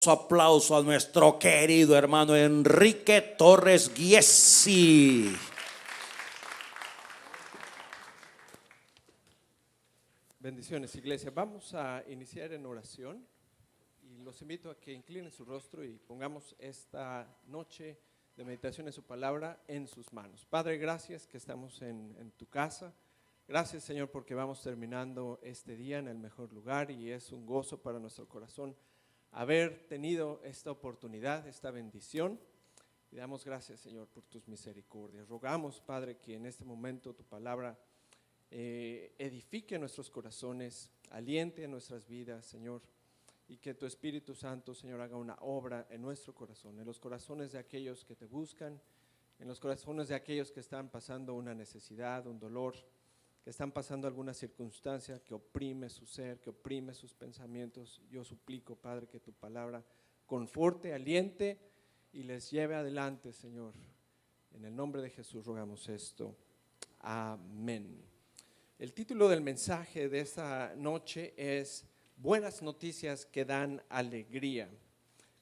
Aplauso a nuestro querido hermano Enrique Torres Giesi. Bendiciones, iglesia. Vamos a iniciar en oración y los invito a que inclinen su rostro y pongamos esta noche de meditación en su palabra en sus manos. Padre, gracias que estamos en tu casa. Gracias, Señor, porque vamos terminando este día en el mejor lugar y es un gozo para nuestro corazón haber tenido esta oportunidad, esta bendición. Y damos gracias, Señor, por tus misericordias. Rogamos, Padre, que en este momento tu palabra edifique nuestros corazones, aliente nuestras vidas, Señor, y que tu Espíritu Santo, Señor, haga una obra en nuestro corazón, en los corazones de aquellos que te buscan, en los corazones de aquellos que están pasando una necesidad, un dolor, que están pasando alguna circunstancia que oprime su ser, que oprime sus pensamientos. Yo suplico, Padre, que tu palabra conforte, aliente y les lleve adelante, Señor. En el nombre de Jesús rogamos esto. Amén. El título del mensaje de esta noche es Buenas noticias que dan alegría.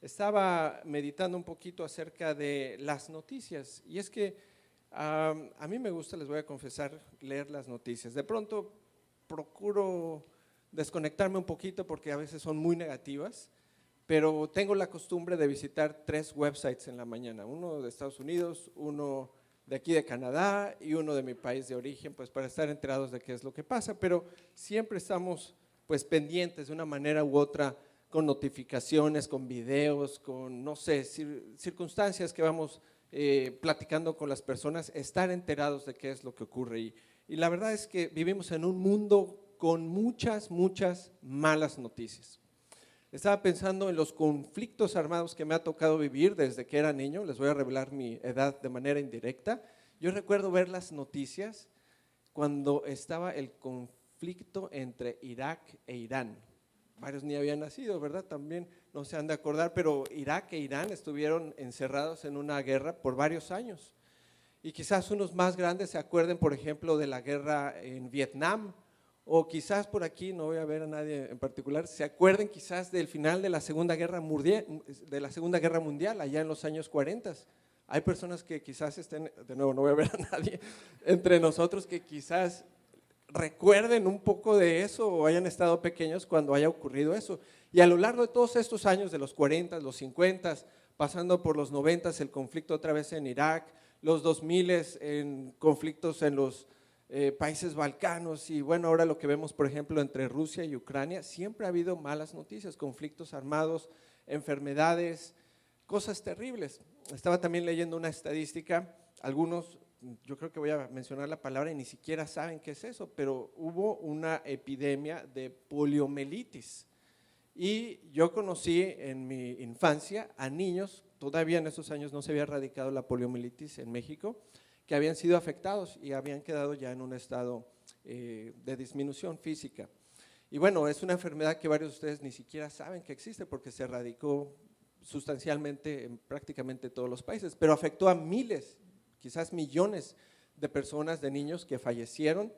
Estaba meditando un poquito acerca de las noticias y es que a mí me gusta, les voy a confesar, leer las noticias. De pronto procuro desconectarme un poquito porque a veces son muy negativas, pero tengo la costumbre de visitar 3 websites en la mañana, uno de Estados Unidos, uno de aquí de Canadá y uno de mi país de origen, pues para estar enterados de qué es lo que pasa, pero siempre estamos pues pendientes de una manera u otra con notificaciones, con videos, con no sé, circunstancias que vamos platicando con las personas, estar enterados de qué es lo que ocurre. Y la verdad es que vivimos en un mundo con muchas malas noticias. Estaba pensando en los conflictos armados que me ha tocado vivir desde que era niño. Les voy a revelar mi edad de manera indirecta. Yo recuerdo ver las noticias cuando estaba el conflicto entre Irak e Irán. Varios ni habían nacido, ¿verdad? También no se han de acordar, pero Irak e Irán estuvieron encerrados en una guerra por varios años. Y quizás unos más grandes se acuerden, por ejemplo, de la guerra en Vietnam, o quizás por aquí, no voy a ver a nadie en particular, se acuerden quizás del final de la Segunda Guerra Mundial, allá en los años 40. Hay personas que quizás estén, de nuevo no voy a ver a nadie entre nosotros, que quizás recuerden un poco de eso o hayan estado pequeños cuando haya ocurrido eso. Y a lo largo de todos estos años, de los 40, los 50, pasando por los 90, el conflicto otra vez en Irak, los 2000 en conflictos en los países balcanos y bueno, ahora lo que vemos por ejemplo entre Rusia y Ucrania, siempre ha habido malas noticias, conflictos armados, enfermedades, cosas terribles. Estaba también leyendo una estadística, algunos, yo creo que voy a mencionar la palabra y ni siquiera saben qué es eso, pero hubo una epidemia de poliomielitis y yo conocí en mi infancia a niños, todavía en esos años no se había erradicado la poliomielitis en México, que habían sido afectados y habían quedado ya en un estado de disminución física. Y bueno, es una enfermedad que varios de ustedes ni siquiera saben que existe porque se erradicó sustancialmente en prácticamente todos los países, pero afectó a miles, quizás millones de personas, de niños que fallecieron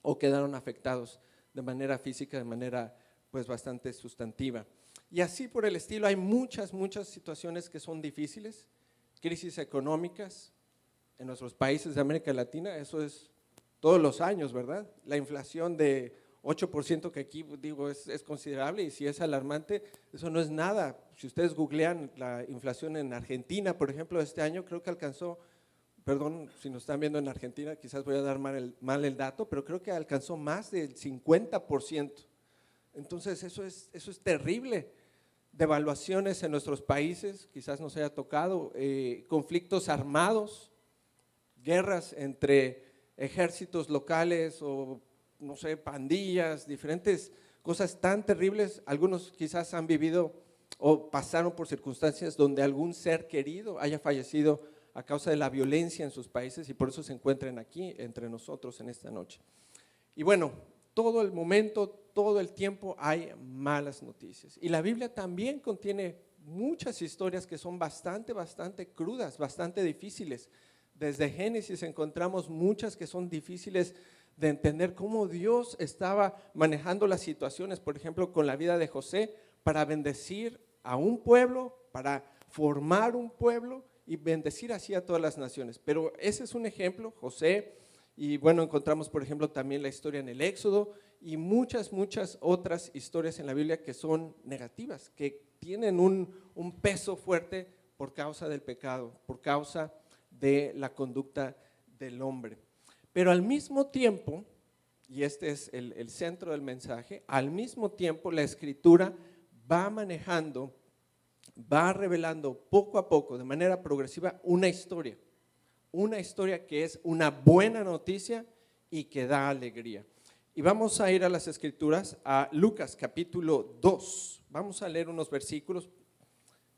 o quedaron afectados de manera física, de manera pues bastante sustantiva. Y así por el estilo hay muchas situaciones que son difíciles, crisis económicas, en nuestros países de América Latina, eso es todos los años, ¿verdad? La inflación de 8% que aquí digo es considerable y si es alarmante, eso no es nada. Si ustedes googlean la inflación en Argentina, por ejemplo, este año creo que alcanzó, perdón si nos están viendo en Argentina, quizás voy a dar mal el dato, pero creo que alcanzó más del 50%. Entonces eso es terrible. Devaluaciones en nuestros países, quizás nos haya tocado, conflictos armados, guerras entre ejércitos locales o no sé, pandillas, diferentes cosas tan terribles. Algunos quizás han vivido o pasaron por circunstancias donde algún ser querido haya fallecido a causa de la violencia en sus países y por eso se encuentran aquí entre nosotros en esta noche. Y bueno, todo el momento, todo el tiempo hay malas noticias y la Biblia también contiene muchas historias que son bastante crudas, bastante difíciles. Desde Génesis encontramos muchas que son difíciles de entender cómo Dios estaba manejando las situaciones, por ejemplo, con la vida de José para bendecir a un pueblo, para formar un pueblo y bendecir así a todas las naciones. Pero ese es un ejemplo, José, y bueno, encontramos por ejemplo también la historia en el Éxodo y muchas otras historias en la Biblia que son negativas, que tienen un peso fuerte por causa del pecado, por causa de la conducta del hombre. Pero al mismo tiempo, y este es el centro del mensaje, al mismo tiempo la Escritura va manejando, va revelando poco a poco, de manera progresiva, una historia que es una buena noticia y que da alegría. Y vamos a ir a las Escrituras, a Lucas capítulo 2. Vamos a leer unos versículos.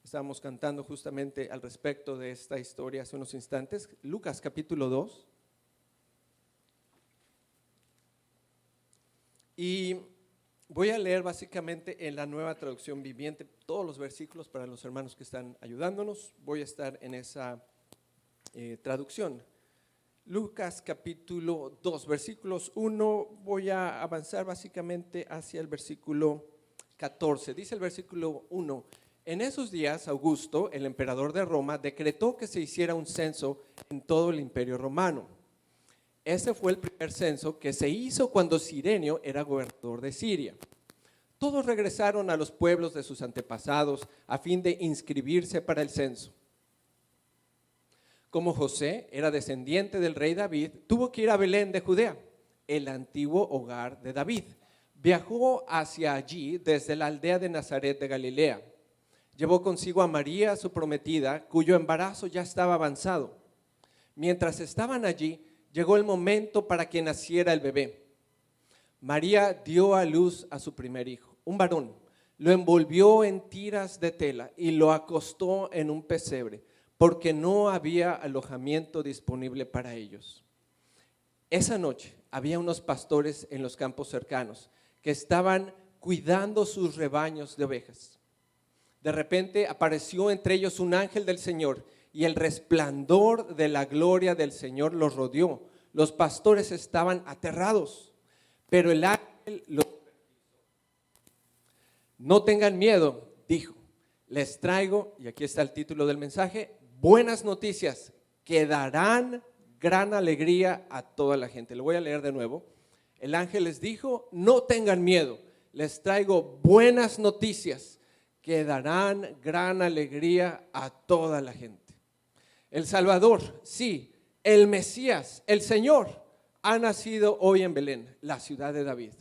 Estábamos cantando justamente al respecto de esta historia hace unos instantes. Lucas capítulo 2. Y voy a leer básicamente en la Nueva Traducción Viviente todos los versículos para los hermanos que están ayudándonos. Voy a estar en esa traducción. Lucas capítulo 2, versículos 1, voy a avanzar básicamente hacia el versículo 14. Dice el versículo 1: en esos días Augusto, el emperador de Roma, decretó que se hiciera un censo en todo el imperio romano. Ese fue el primer censo que se hizo cuando Cirenio era gobernador de Siria. Todos regresaron a los pueblos de sus antepasados a fin de inscribirse para el censo. Como José era descendiente del rey David, tuvo que ir a Belén de Judea, el antiguo hogar de David. Viajó hacia allí desde la aldea de Nazaret de Galilea. Llevó consigo a María, su prometida, cuyo embarazo ya estaba avanzado. Mientras estaban allí, llegó el momento para que naciera el bebé. María dio a luz a su primer hijo, un varón. Lo envolvió en tiras de tela y lo acostó en un pesebre, porque no había alojamiento disponible para ellos. Esa noche había unos pastores en los campos cercanos que estaban cuidando sus rebaños de ovejas. De repente apareció entre ellos un ángel del Señor y el resplandor de la gloria del Señor los rodeó. Los pastores estaban aterrados, pero el ángel los tranquilizó. No tengan miedo, dijo. Les traigo, y aquí está el título del mensaje, buenas noticias que darán gran alegría a toda la gente. Lo voy a leer de nuevo. El ángel les dijo: no tengan miedo, les traigo buenas noticias que darán gran alegría a toda la gente. El Salvador, sí, el Mesías, el Señor, ha nacido hoy en Belén, la ciudad de David.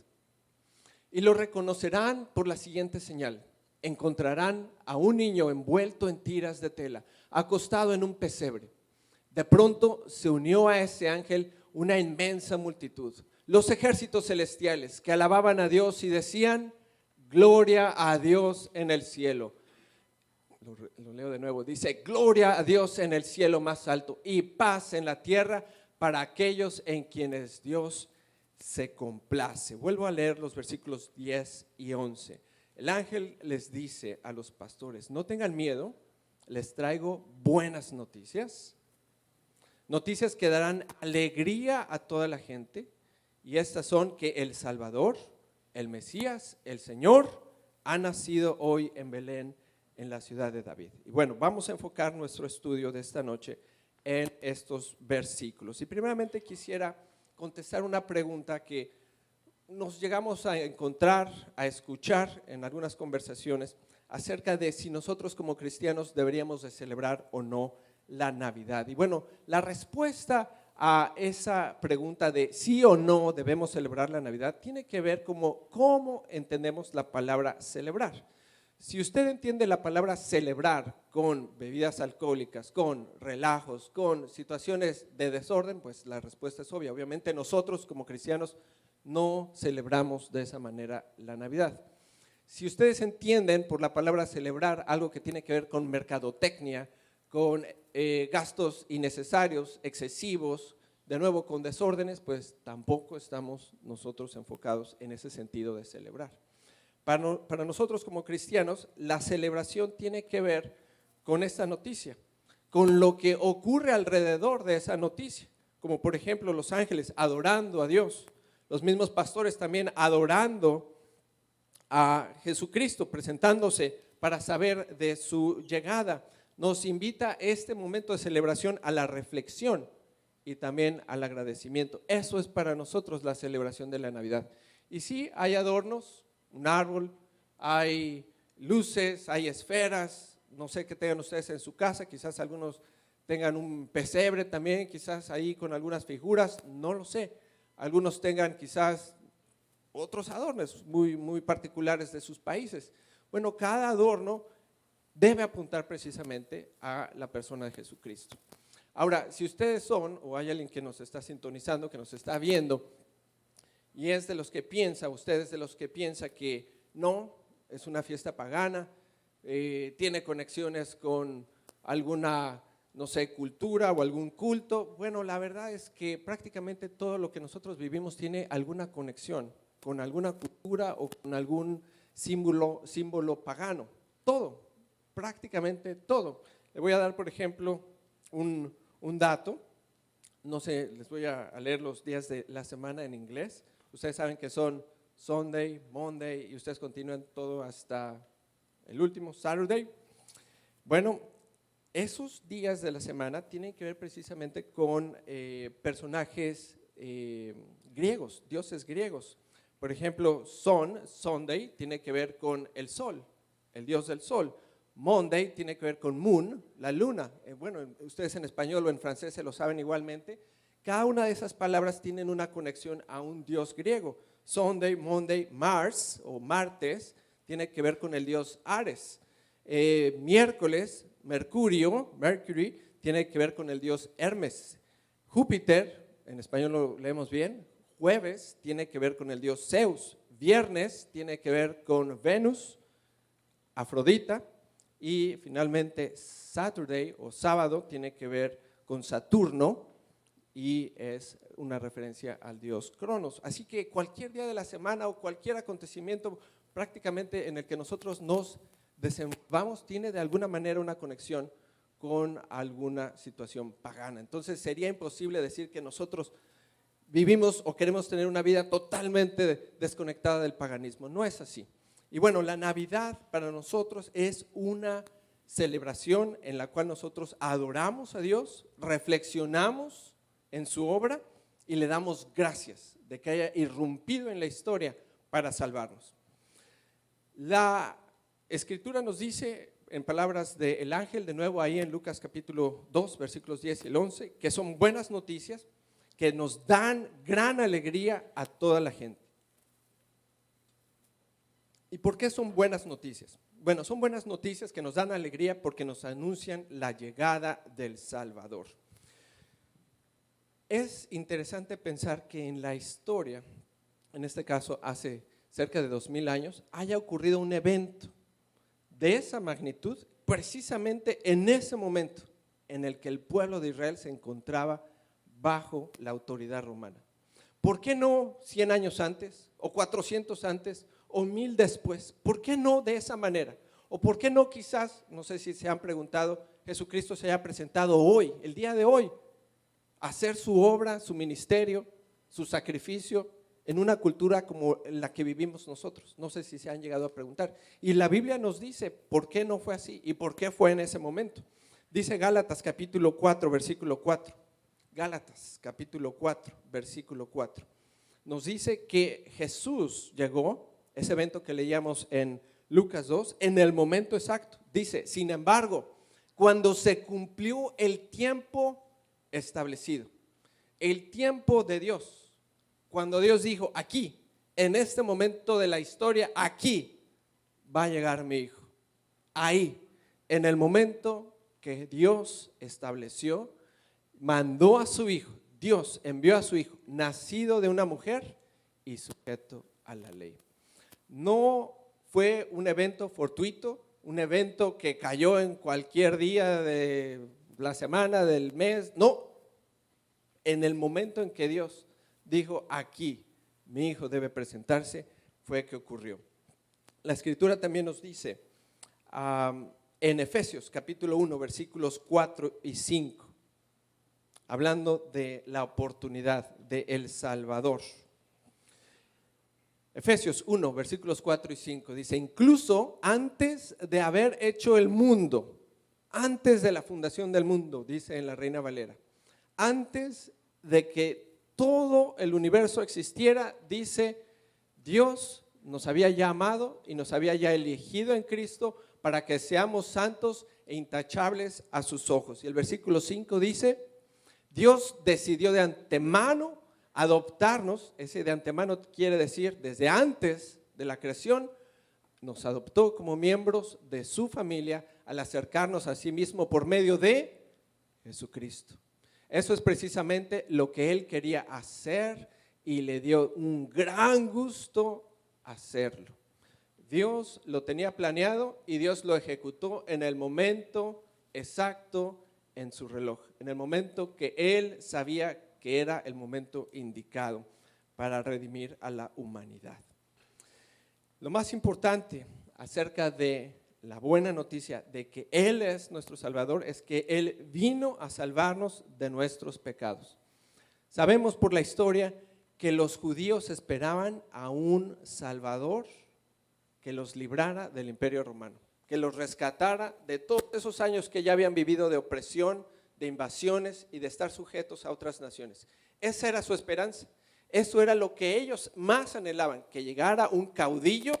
Y lo reconocerán por la siguiente señal: encontrarán a un niño envuelto en tiras de tela, acostado en un pesebre. De pronto se unió a ese ángel una inmensa multitud, los ejércitos celestiales que alababan a Dios y decían: gloria a Dios en el cielo. Lo leo de nuevo, dice: gloria a Dios en el cielo más alto y paz en la tierra para aquellos en quienes Dios se complace. Vuelvo a leer los versículos 10 y 11. El ángel les dice a los pastores: no tengan miedo, les traigo buenas noticias, noticias que darán alegría a toda la gente, y estas son que el Salvador, el Mesías, el Señor, ha nacido hoy en Belén, en la ciudad de David. Y bueno, vamos a enfocar nuestro estudio de esta noche en estos versículos. Y primeramente quisiera contestar una pregunta que nos llegamos a encontrar, a escuchar en algunas conversaciones acerca de si nosotros como cristianos deberíamos de celebrar o no la Navidad. Y bueno, la respuesta a esa pregunta de sí o no debemos celebrar la Navidad tiene que ver como cómo entendemos la palabra celebrar. Si usted entiende la palabra celebrar con bebidas alcohólicas, con relajos, con situaciones de desorden, pues la respuesta es obvia. Obviamente nosotros como cristianos no celebramos de esa manera la Navidad. Si ustedes entienden por la palabra celebrar algo que tiene que ver con mercadotecnia, con gastos innecesarios, excesivos, de nuevo con desórdenes, pues tampoco estamos nosotros enfocados en ese sentido de celebrar. Para nosotros como cristianos, la celebración tiene que ver con esta noticia, con lo que ocurre alrededor de esa noticia, como por ejemplo los ángeles adorando a Dios, los mismos pastores también adorando a Jesucristo, presentándose para saber de su llegada. Nos invita este momento de celebración a la reflexión y también al agradecimiento. Eso es para nosotros la celebración de la Navidad. Y sí, hay adornos, un árbol, hay luces, hay esferas, no sé qué tengan ustedes en su casa, quizás algunos tengan un pesebre también, quizás ahí con algunas figuras, no lo sé. Algunos tengan quizás otros adornos muy particulares de sus países. Bueno, cada adorno debe apuntar precisamente a la persona de Jesucristo. Ahora, si ustedes son, o hay alguien que nos está sintonizando, que nos está viendo, y es de los que piensa, ustedes de los que piensa que no, es una fiesta pagana, tiene conexiones con alguna, no sé, cultura o algún culto. Bueno, la verdad es que prácticamente todo lo que nosotros vivimos tiene alguna conexión con alguna cultura o con algún símbolo pagano. Todo, prácticamente todo. Le voy a dar, por ejemplo, un dato. No sé, les voy a leer los días de la semana en inglés. Ustedes saben que son Sunday, Monday y ustedes continúan todo hasta el último, Saturday. Bueno, esos días de la semana tienen que ver precisamente con personajes griegos, dioses griegos. Por ejemplo, Sunday, tiene que ver con el sol, el dios del sol. Monday tiene que ver con moon, la luna. Bueno, ustedes en español o en francés se lo saben igualmente. Cada una de esas palabras tienen una conexión a un dios griego. Sunday, Monday, Mars o martes tiene que ver con el dios Ares. Miércoles, Mercury, tiene que ver con el dios Hermes. Júpiter, en español lo leemos bien. Jueves tiene que ver con el dios Zeus. Viernes tiene que ver con Venus, Afrodita. Y finalmente Saturday o sábado tiene que ver con Saturno y es una referencia al dios Cronos. Así que cualquier día de la semana o cualquier acontecimiento prácticamente en el que nosotros nos desenvolvamos tiene de alguna manera una conexión con alguna situación pagana. Entonces sería imposible decir que nosotros vivimos o queremos tener una vida totalmente desconectada del paganismo. No es así. Y bueno, la Navidad para nosotros es una celebración en la cual nosotros adoramos a Dios, reflexionamos en su obra y le damos gracias de que haya irrumpido en la historia para salvarnos. La Escritura nos dice, en palabras del ángel, de nuevo ahí en Lucas capítulo 2, versículos 10 y el 11, que son buenas noticias que nos dan gran alegría a toda la gente. ¿Y por qué son buenas noticias? Bueno, son buenas noticias que nos dan alegría porque nos anuncian la llegada del Salvador. Es interesante pensar que en la historia, en este caso hace cerca de 2000 años, haya ocurrido un evento de esa magnitud precisamente en ese momento en el que el pueblo de Israel se encontraba bajo la autoridad romana. ¿Por qué no 100 años antes o 400 antes o 1000 después? ¿Por qué no de esa manera? ¿O por qué no quizás, no sé si se han preguntado, Jesucristo se haya presentado hoy, el día de hoy, a hacer su obra, su ministerio, su sacrificio en una cultura como la que vivimos nosotros? No sé si se han llegado a preguntar. Y la Biblia nos dice por qué no fue así y por qué fue en ese momento. Dice Gálatas capítulo 4, versículo 4. Gálatas capítulo 4, versículo 4. Nos dice que Jesús llegó, ese evento que leíamos en Lucas 2, en el momento exacto. Dice, sin embargo, cuando se cumplió el tiempo establecido, el tiempo de Dios, cuando Dios dijo, aquí, en este momento de la historia, aquí va a llegar mi hijo. Ahí, en el momento que Dios estableció, mandó a su hijo, Dios envió a su hijo, nacido de una mujer y sujeto a la ley. No fue un evento fortuito, un evento que cayó en cualquier día de la semana, del mes, no. En el momento en que Dios dijo, aquí mi hijo debe presentarse, fue que ocurrió. La Escritura también nos dice en Efesios capítulo 1, versículos 4 y 5, hablando de la oportunidad del Salvador. Efesios 1, versículos 4 y 5 dice: incluso antes de haber hecho el mundo, antes de la fundación del mundo, dice en la Reina Valera, antes de que todo el universo existiera, dice, Dios nos había llamado y nos había ya elegido en Cristo para que seamos santos e intachables a sus ojos. Y el versículo 5 dice: Dios decidió de antemano adoptarnos. Ese de antemano quiere decir desde antes de la creación, nos adoptó como miembros de su familia al acercarnos a sí mismo por medio de Jesucristo. Eso es precisamente lo que Él quería hacer y le dio un gran gusto hacerlo. Dios lo tenía planeado y Dios lo ejecutó en el momento exacto en su reloj, en el momento que Él sabía que era el momento indicado para redimir a la humanidad. Lo más importante acerca de la buena noticia de que Él es nuestro Salvador es que Él vino a salvarnos de nuestros pecados. Sabemos por la historia que los judíos esperaban a un Salvador que los librara del Imperio Romano, que los rescatara de todos esos años que ya habían vivido de opresión, de invasiones y de estar sujetos a otras naciones. Esa era su esperanza. Eso era lo que ellos más anhelaban, que llegara un caudillo,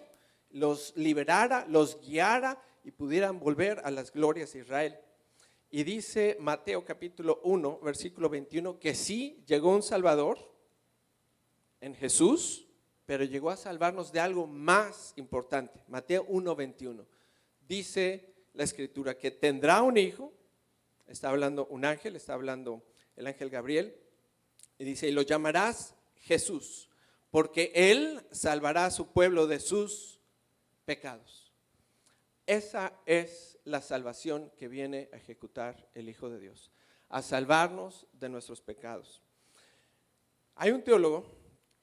los liberara, los guiara y pudieran volver a las glorias de Israel. Y dice Mateo capítulo 1, versículo 21, que sí llegó un Salvador en Jesús, pero llegó a salvarnos de algo más importante. Mateo 1, 21. Dice la Escritura que tendrá un hijo, está hablando un ángel, está hablando el ángel Gabriel, y dice, y lo llamarás Jesús, porque Él salvará a su pueblo de sus pecados. Esa es la salvación que viene a ejecutar el Hijo de Dios, a salvarnos de nuestros pecados. Hay un teólogo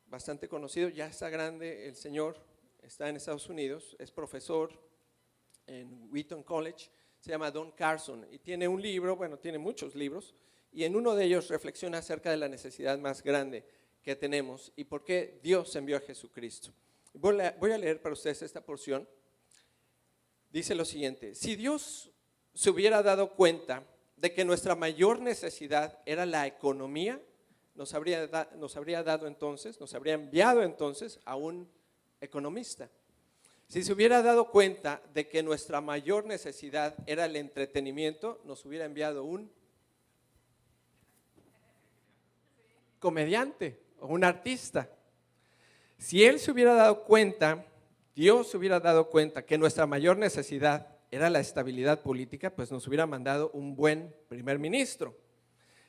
bastante conocido, ya está grande el señor, está en Estados Unidos, es profesor en Wheaton College, se llama Don Carson y tiene un libro, bueno, tiene muchos libros, y en uno de ellos reflexiona acerca de la necesidad más grande que tenemos y por qué Dios envió a Jesucristo. Voy a leer para ustedes esta porción. Dice lo siguiente: si Dios se hubiera dado cuenta de que nuestra mayor necesidad era la economía, nos habría enviado entonces a un economista. Si se hubiera dado cuenta de que nuestra mayor necesidad era el entretenimiento, nos hubiera enviado un comediante o un artista. Si Él se hubiera dado cuenta, Dios se hubiera dado cuenta que nuestra mayor necesidad era la estabilidad política, pues nos hubiera mandado un buen primer ministro.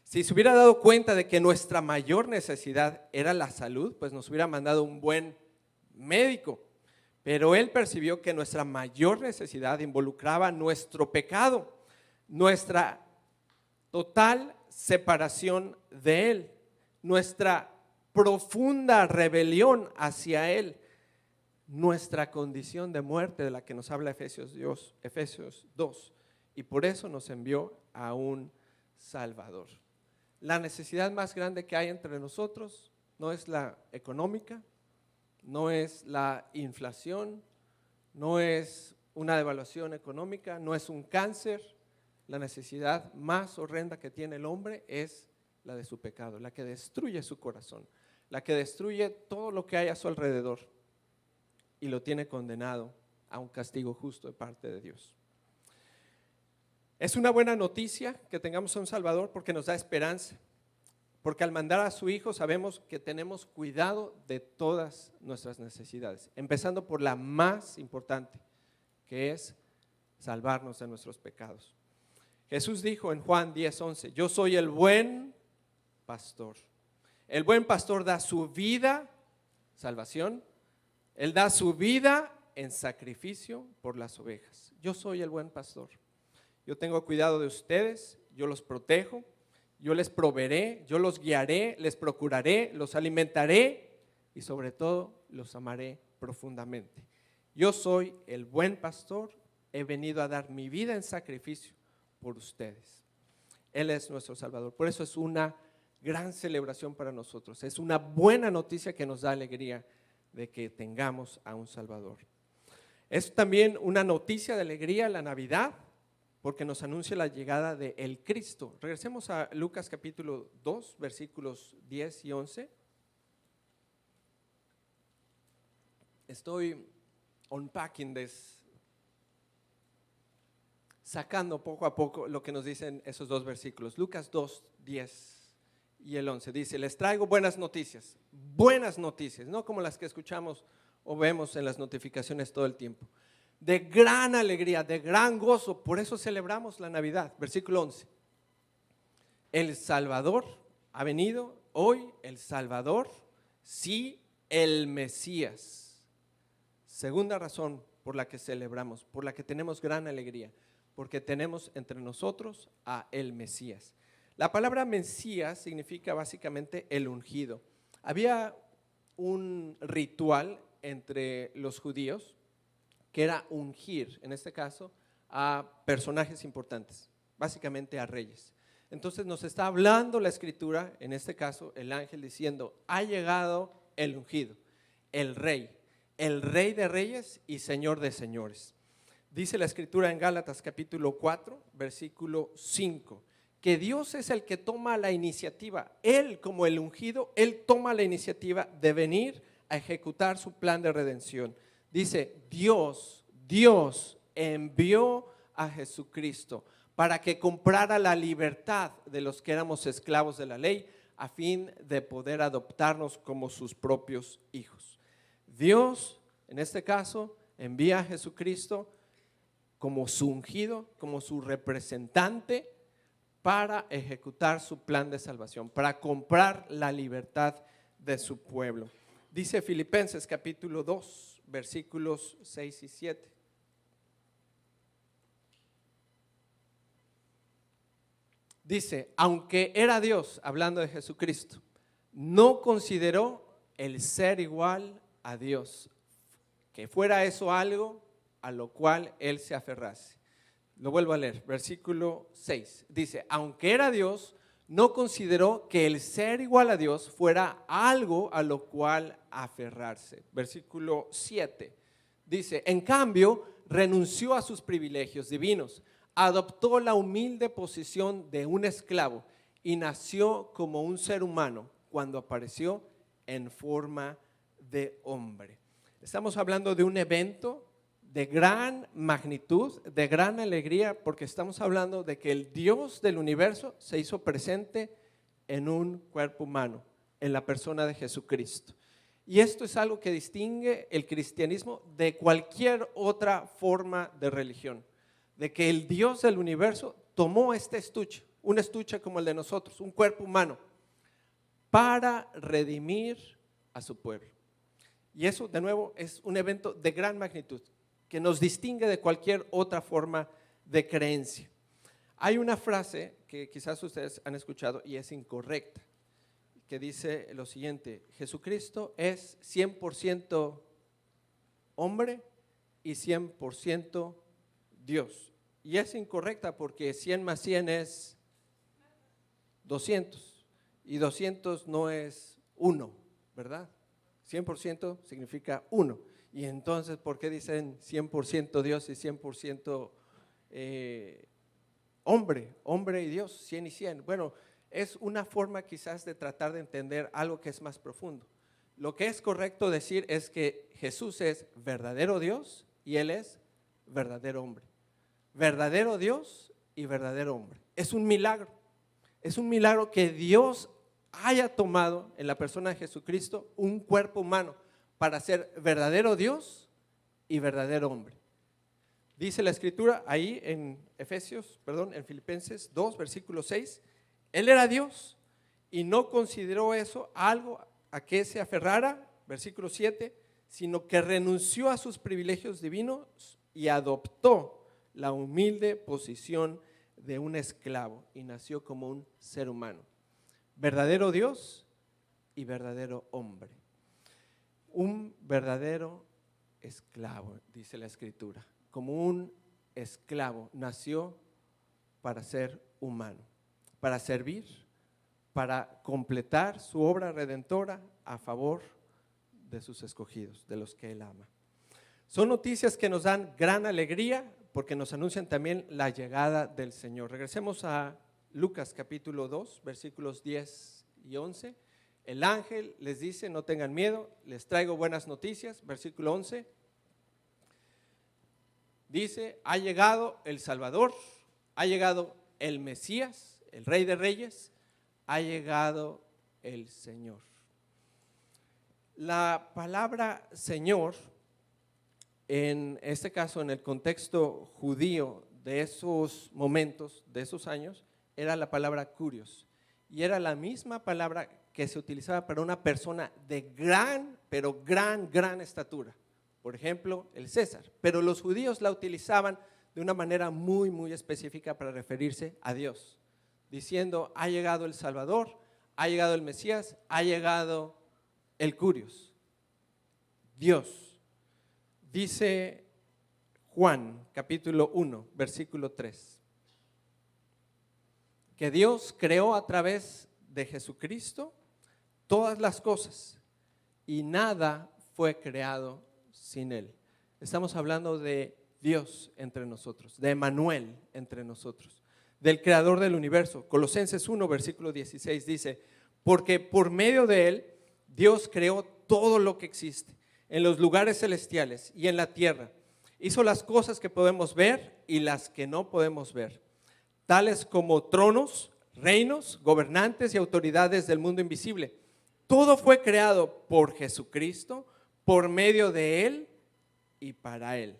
Si se hubiera dado cuenta de que nuestra mayor necesidad era la salud, pues nos hubiera mandado un buen médico. Pero Él percibió que nuestra mayor necesidad involucraba nuestro pecado, nuestra total separación de Él, nuestra profunda rebelión hacia Él, nuestra condición de muerte de la que nos habla Efesios 2. Y por eso nos envió a un Salvador. La necesidad más grande que hay entre nosotros no es la económica, no es la inflación, no es una devaluación económica, no es un cáncer. La necesidad más horrenda que tiene el hombre es la de su pecado, la que destruye su corazón, la que destruye todo lo que hay a su alrededor y lo tiene condenado a un castigo justo de parte de Dios. Es una buena noticia que tengamos a un Salvador porque nos da esperanza. Porque al mandar a su Hijo sabemos que tenemos cuidado de todas nuestras necesidades, empezando por la más importante, que es salvarnos de nuestros pecados. Jesús dijo en Juan 10:11, yo soy el buen pastor. El buen pastor da su vida, salvación, Él da su vida en sacrificio por las ovejas. Yo soy el buen pastor. Yo tengo cuidado de ustedes, yo los protejo. Yo les proveeré, yo los guiaré, les procuraré, los alimentaré y sobre todo los amaré profundamente. Yo soy el buen pastor, he venido a dar mi vida en sacrificio por ustedes. Él es nuestro Salvador. Por eso es una gran celebración para nosotros. Es una buena noticia que nos da alegría de que tengamos a un Salvador. Es también una noticia de alegría la Navidad, porque nos anuncia la llegada de el Cristo. Regresemos a Lucas capítulo 2, versículos 10 y 11. Estoy unpacking this, sacando poco a poco lo que nos dicen esos dos versículos. Lucas 2, 10 y el 11. Dice, les traigo buenas noticias, no como las que escuchamos o vemos en las notificaciones todo el tiempo. De gran alegría, de gran gozo, por eso celebramos la Navidad. Versículo 11. El Salvador ha venido hoy, el Salvador, sí, el Mesías. Segunda razón por la que celebramos, por la que tenemos gran alegría, porque tenemos entre nosotros a el Mesías. La palabra Mesías significa básicamente el ungido. Había un ritual entre los judíos que era ungir, en este caso, a personajes importantes, básicamente a reyes. Entonces nos está hablando la Escritura, en este caso el ángel diciendo, ha llegado el ungido, el rey de reyes y señor de señores. Dice la Escritura en Gálatas capítulo 4, versículo 5, que Dios es el que toma la iniciativa. Él, como el ungido, Él toma la iniciativa de venir a ejecutar su plan de redención. Dice, Dios envió a Jesucristo para que comprara la libertad de los que éramos esclavos de la ley, a fin de poder adoptarnos como sus propios hijos. Dios, en este caso, envía a Jesucristo como su ungido, como su representante para ejecutar su plan de salvación, para comprar la libertad de su pueblo. Dice Filipenses capítulo 2, versículos 6 y 7. Dice, aunque era Dios, hablando de Jesucristo, no consideró el ser igual a Dios, que fuera eso algo a lo cual Él se aferrase. Lo vuelvo a leer, versículo 6. Dice, aunque era Dios, no consideró que el ser igual a Dios fuera algo a lo cual aferrarse. Versículo 7. Dice, en cambio, renunció a sus privilegios divinos, adoptó la humilde posición de un esclavo y nació como un ser humano cuando apareció en forma de hombre. Estamos hablando de un evento de gran magnitud, de gran alegría, porque estamos hablando de que el Dios del universo se hizo presente en un cuerpo humano, en la persona de Jesucristo. Y esto es algo que distingue el cristianismo de cualquier otra forma de religión, de que el Dios del universo tomó este estuche, un estuche como el de nosotros, un cuerpo humano, para redimir a su pueblo. Y eso, de nuevo, es un evento de gran magnitud, que nos distingue de cualquier otra forma de creencia. Hay una frase que quizás ustedes han escuchado y es incorrecta, que dice lo siguiente: Jesucristo es 100% hombre y 100% Dios. Y es incorrecta porque 100 más 100 es 200 y 200 no es 1, ¿verdad? 100% significa 1. Y entonces, ¿por qué dicen 100% Dios y 100% hombre y Dios, 100 y 100? Bueno, es una forma quizás de tratar de entender algo que es más profundo. Lo que es correcto decir es que Jesús es verdadero Dios y Él es verdadero hombre. Verdadero Dios y verdadero hombre. Es un milagro que Dios haya tomado en la persona de Jesucristo un cuerpo humano para ser verdadero Dios y verdadero hombre. Dice la Escritura ahí en Filipenses 2, versículo 6, Él era Dios y no consideró eso algo a que se aferrara, versículo 7, sino que renunció a sus privilegios divinos y adoptó la humilde posición de un esclavo y nació como un ser humano. Verdadero Dios y verdadero hombre. Un verdadero esclavo, dice la Escritura. Como un esclavo nació para ser humano, para servir, para completar su obra redentora a favor de sus escogidos, de los que Él ama. Son noticias que nos dan gran alegría porque nos anuncian también la llegada del Señor. Regresemos a Lucas capítulo 2, versículos 10 y 11. El ángel les dice: no tengan miedo, les traigo buenas noticias. Versículo 11 dice: ha llegado el Salvador, ha llegado el Mesías, el Rey de Reyes, ha llegado el Señor. La palabra Señor, en este caso en el contexto judío de esos momentos, de esos años, era la palabra kurios, y era la misma palabra que se utilizaba para una persona de gran, pero gran estatura. Por ejemplo, el César. Pero los judíos la utilizaban de una manera muy específica para referirse a Dios, diciendo: ha llegado el Salvador, ha llegado el Mesías, ha llegado el kurios, Dios. Dice Juan capítulo 1, versículo 3, que Dios creó a través de Jesucristo todas las cosas y nada fue creado sin Él. Estamos hablando de Dios entre nosotros, de Emmanuel entre nosotros, del creador del universo. Colosenses 1, versículo 16 dice: porque por medio de Él Dios creó todo lo que existe en los lugares celestiales y en la tierra. Hizo las cosas que podemos ver y las que no podemos ver, tales como tronos, reinos, gobernantes y autoridades del mundo invisible. Todo fue creado por Jesucristo, por medio de Él y para Él.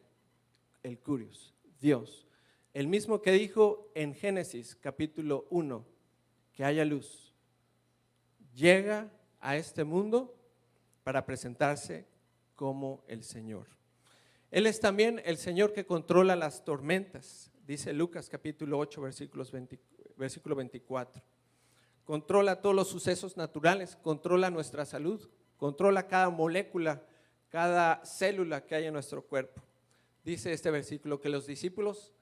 El kurios, Dios, el mismo que dijo en Génesis capítulo 1 que haya luz, llega a este mundo para presentarse como el Señor. Él es también el Señor que controla las tormentas, dice Lucas capítulo 8 versículo 24. Controla todos los sucesos naturales, controla nuestra salud, controla cada molécula, cada célula que hay en nuestro cuerpo. Dice este versículo que los discípulos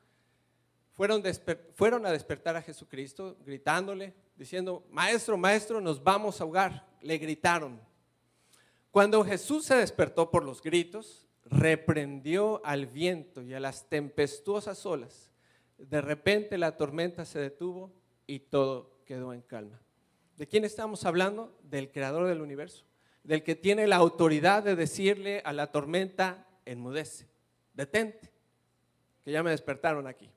fueron a despertar a Jesucristo gritándole, diciendo: maestro, maestro, nos vamos a ahogar. Le gritaron. Cuando Jesús se despertó por los gritos, reprendió al viento y a las tempestuosas olas. De repente la tormenta se detuvo y todo quedó en calma. ¿De quién estamos hablando? Del creador del universo, del que tiene la autoridad de decirle a la tormenta: enmudece, detente, que ya me despertaron aquí.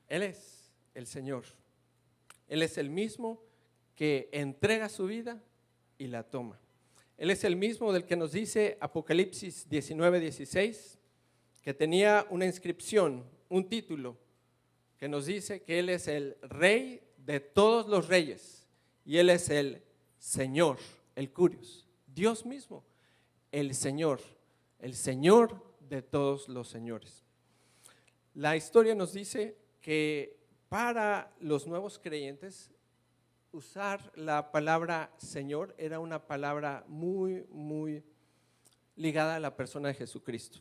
Él es el Señor. Él es el mismo que entrega su vida y la toma. Él es el mismo del que nos dice Apocalipsis 19:16, que tenía una inscripción, un título, que nos dice que Él es el Rey de todos los reyes y Él es el Señor, el kurios, Dios mismo, el Señor de todos los señores. La historia nos dice que para los nuevos creyentes usar la palabra Señor era una palabra muy ligada a la persona de Jesucristo,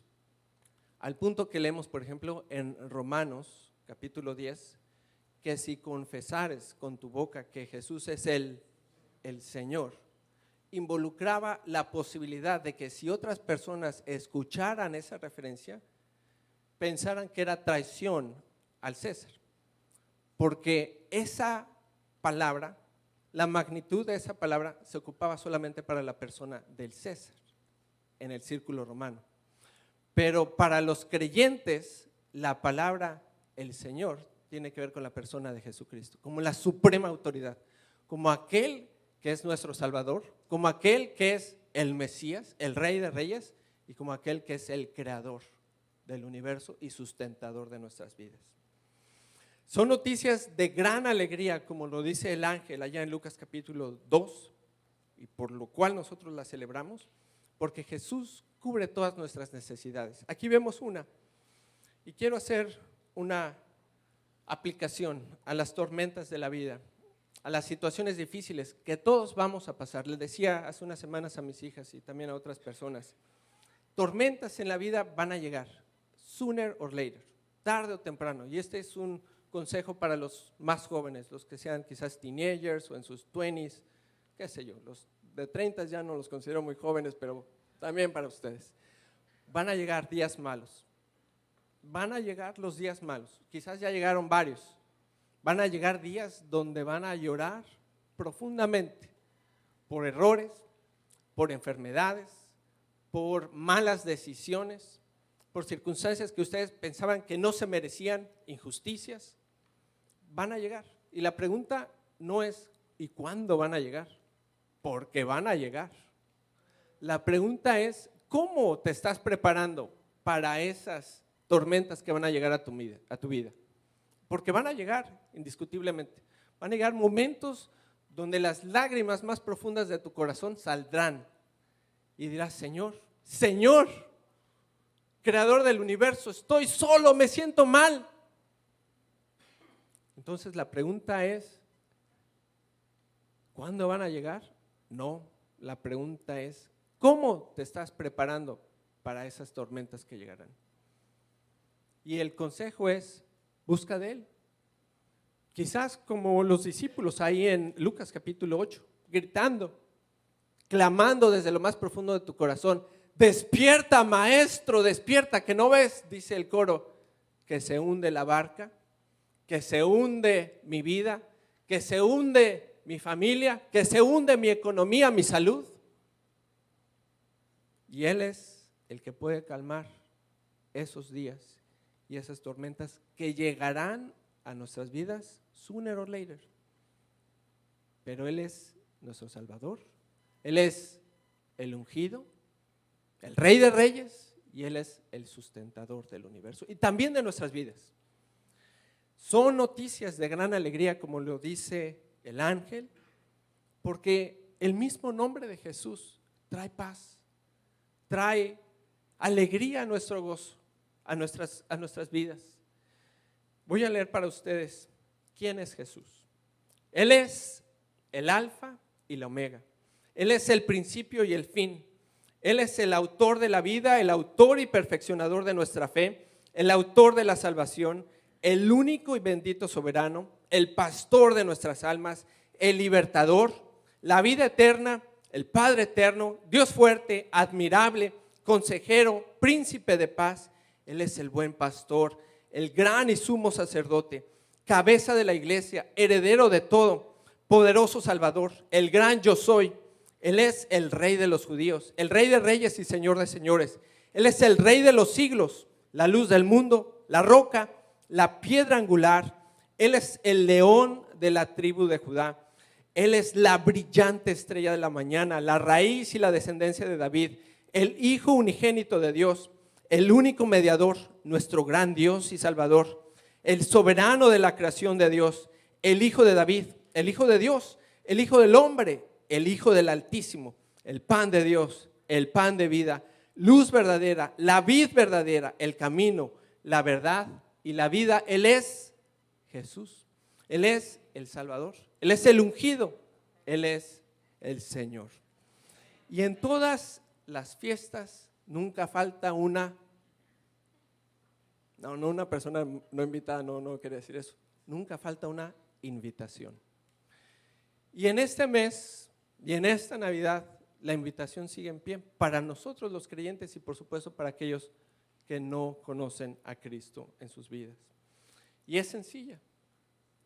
al punto que leemos, por ejemplo, en Romanos capítulo 10, que si confesares con tu boca que Jesús es el Señor, involucraba la posibilidad de que si otras personas escucharan esa referencia, pensaran que era traición al César, porque esa palabra, la magnitud de esa palabra se ocupaba solamente para la persona del César en el círculo romano, pero para los creyentes la palabra el Señor tiene que ver con la persona de Jesucristo, como la suprema autoridad, como aquel que es nuestro Salvador, como aquel que es el Mesías, el Rey de Reyes, y como aquel que es el creador del universo y sustentador de nuestras vidas. Son noticias de gran alegría, como lo dice el ángel allá en Lucas capítulo 2, y por lo cual nosotros la celebramos, porque Jesús cubre todas nuestras necesidades. Aquí vemos una, y quiero hacer una aplicación a las tormentas de la vida, a las situaciones difíciles que todos vamos a pasar. Les decía hace unas semanas a mis hijas y también a otras personas, tormentas en la vida van a llegar, sooner or later, tarde o temprano, y este es un consejo para los más jóvenes, los que sean quizás teenagers o en sus 20s, qué sé yo, los de 30 ya no los considero muy jóvenes, pero también para ustedes. Van a llegar días malos. Van a llegar los días malos. Quizás ya llegaron varios. Van a llegar días donde van a llorar profundamente por errores, por enfermedades, por malas decisiones, por circunstancias que ustedes pensaban que no se merecían, injusticias. Van a llegar. Y la pregunta no es ¿y cuándo van a llegar? Porque van a llegar. La pregunta es ¿cómo te estás preparando para esas tormentas que van a llegar a tu vida? Porque van a llegar, indiscutiblemente. Van a llegar momentos donde las lágrimas más profundas de tu corazón saldrán. Y dirás, Señor, Señor, Creador del universo, estoy solo, me siento mal. Entonces la pregunta es, ¿cuándo van a llegar? No, la pregunta es, ¿cómo te estás preparando para esas tormentas que llegarán? Y el consejo es, busca de Él. Quizás como los discípulos ahí en Lucas capítulo 8, gritando, clamando desde lo más profundo de tu corazón, despierta maestro, despierta, que no ves, dice el coro, que se hunde la barca, que se hunde mi vida, que se hunde mi familia, que se hunde mi economía, mi salud. Y Él es el que puede calmar esos días y esas tormentas que llegarán a nuestras vidas sooner or later. Pero Él es nuestro Salvador, Él es el ungido, el Rey de Reyes, y Él es el sustentador del universo y también de nuestras vidas. Son noticias de gran alegría, como lo dice el ángel, porque el mismo nombre de Jesús trae paz, trae alegría a nuestro gozo, a nuestras vidas. Voy a leer para ustedes quién es Jesús. Él es el alfa y la omega. Él es el principio y el fin. Él es el autor de la vida, el autor y perfeccionador de nuestra fe, el autor de la salvación, el único y bendito soberano, el pastor de nuestras almas, el libertador, la vida eterna, el Padre eterno, Dios fuerte, admirable, consejero, príncipe de paz. Él es el buen pastor, el gran y sumo sacerdote, cabeza de la iglesia, heredero de todo, poderoso Salvador, el gran yo soy. Él es el Rey de los judíos, el Rey de reyes y Señor de señores. Él es el Rey de los siglos, la luz del mundo, la roca, la piedra angular. Él es el león de la tribu de Judá. Él es la brillante estrella de la mañana, la raíz y la descendencia de David, el Hijo unigénito de Dios, el único mediador, nuestro gran Dios y Salvador, el soberano de la creación de Dios, el Hijo de David, el Hijo de Dios, el Hijo del hombre, el Hijo del Altísimo, el pan de Dios, el pan de vida, luz verdadera, la vid verdadera, el camino, la verdad y la vida. Él es Jesús, Él es el Salvador, Él es el ungido, Él es el Señor. Y en todas las fiestas nunca falta una persona no invitada, no quería decir eso, nunca falta una invitación. Y en este mes y en esta Navidad la invitación sigue en pie para nosotros los creyentes y por supuesto para aquellos que no conocen a Cristo en sus vidas. Y es sencilla.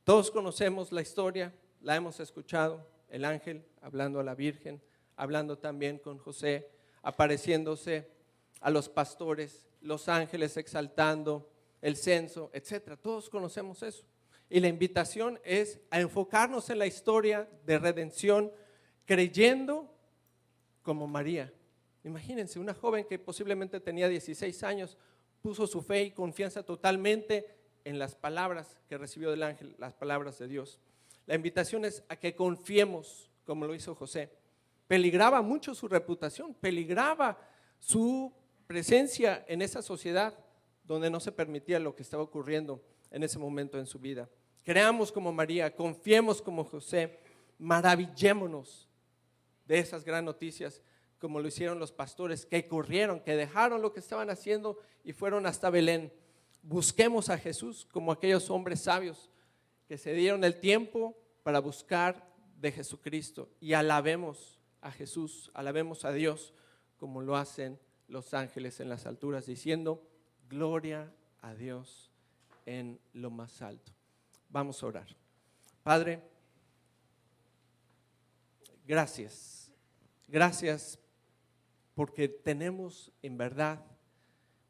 Todos conocemos la historia, la hemos escuchado, el ángel hablando a la Virgen, hablando también con José, apareciéndose a los pastores, los ángeles exaltando, el censo, etcétera. Todos conocemos eso. Y la invitación es a enfocarnos en la historia de redención, creyendo como María. Imagínense, una joven que posiblemente tenía 16 años, puso su fe y confianza totalmente en las palabras que recibió del ángel, las palabras de Dios. La invitación es a que confiemos como lo hizo José. Peligraba mucho su reputación, peligraba su presencia en esa sociedad donde no se permitía lo que estaba ocurriendo en ese momento en su vida. Creamos como María, confiemos como José, maravillémonos de esas gran noticias como lo hicieron los pastores que corrieron, que dejaron lo que estaban haciendo y fueron hasta Belén. Busquemos a Jesús como aquellos hombres sabios que se dieron el tiempo para buscar de Jesucristo y alabemos a Jesús, alabemos a Dios como lo hacen los ángeles en las alturas, diciendo: gloria a Dios en lo más alto. Vamos a orar. Padre, gracias porque tenemos en verdad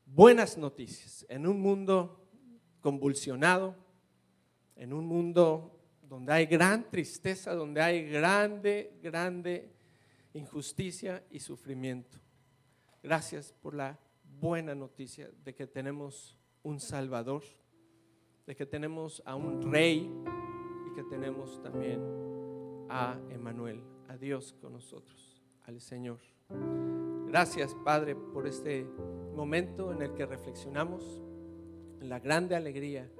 buenas noticias en un mundo convulsionado, en un mundo donde hay gran tristeza, donde hay grande injusticia y sufrimiento. Gracias por la buena noticia de que tenemos un Salvador, de que tenemos a un Rey y que tenemos también a Emmanuel, a Dios con nosotros, al Señor. Gracias, Padre, por este momento en el que reflexionamos en la grande alegría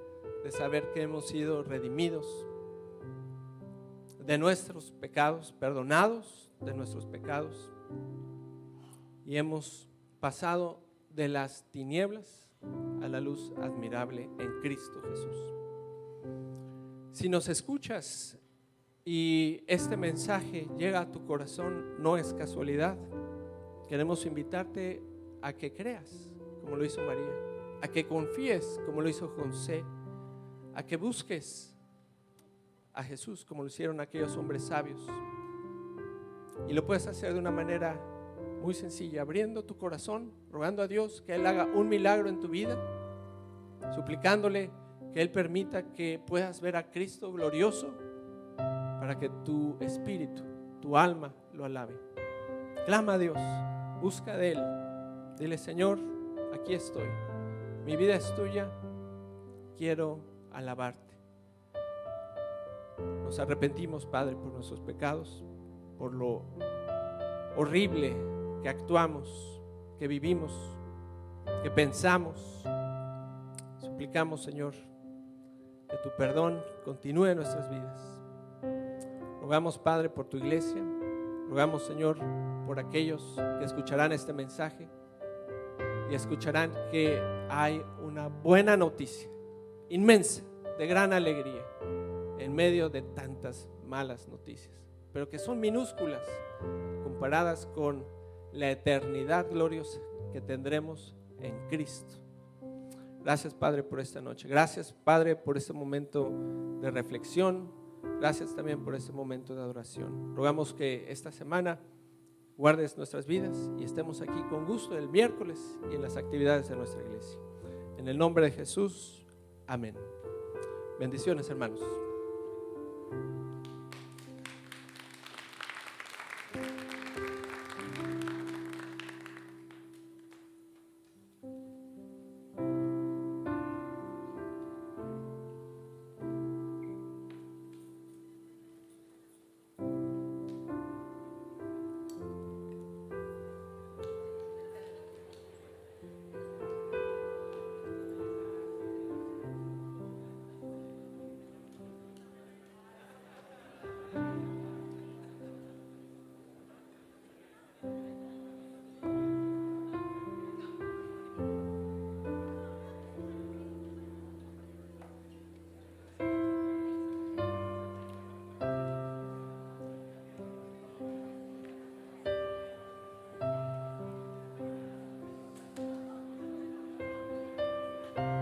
de saber que hemos sido redimidos de nuestros pecados, perdonados de nuestros pecados, y hemos pasado de las tinieblas a la luz admirable en Cristo Jesús. Si nos escuchas y este mensaje llega a tu corazón, no es casualidad. Queremos invitarte a que creas como lo hizo María, a que confíes como lo hizo José, a que busques a Jesús como lo hicieron aquellos hombres sabios. Y lo puedes hacer de una manera muy sencilla, abriendo tu corazón, rogando a Dios que Él haga un milagro en tu vida, suplicándole que Él permita que puedas ver a Cristo glorioso para que tu espíritu, tu alma lo alabe. Clama a Dios, busca de Él, dile: Señor, aquí estoy, mi vida es tuya, quiero alabarte. Nos arrepentimos, Padre, por nuestros pecados, por lo horrible que actuamos, que vivimos, que pensamos. Suplicamos, Señor, que tu perdón continúe en nuestras vidas. Rogamos, Padre, por tu iglesia. Rogamos, Señor, por aquellos que escucharán este mensaje y escucharán que hay una buena noticia, inmensa, de gran alegría, en medio de tantas malas noticias, pero que son minúsculas comparadas con la eternidad gloriosa que tendremos en Cristo. Gracias, Padre, por esta noche. Gracias, Padre, por este momento de reflexión. Gracias también por este momento de adoración. Rogamos que esta semana guardes nuestras vidas y estemos aquí con gusto el miércoles y en las actividades de nuestra iglesia. En el nombre de Jesús, amén. Bendiciones, hermanos.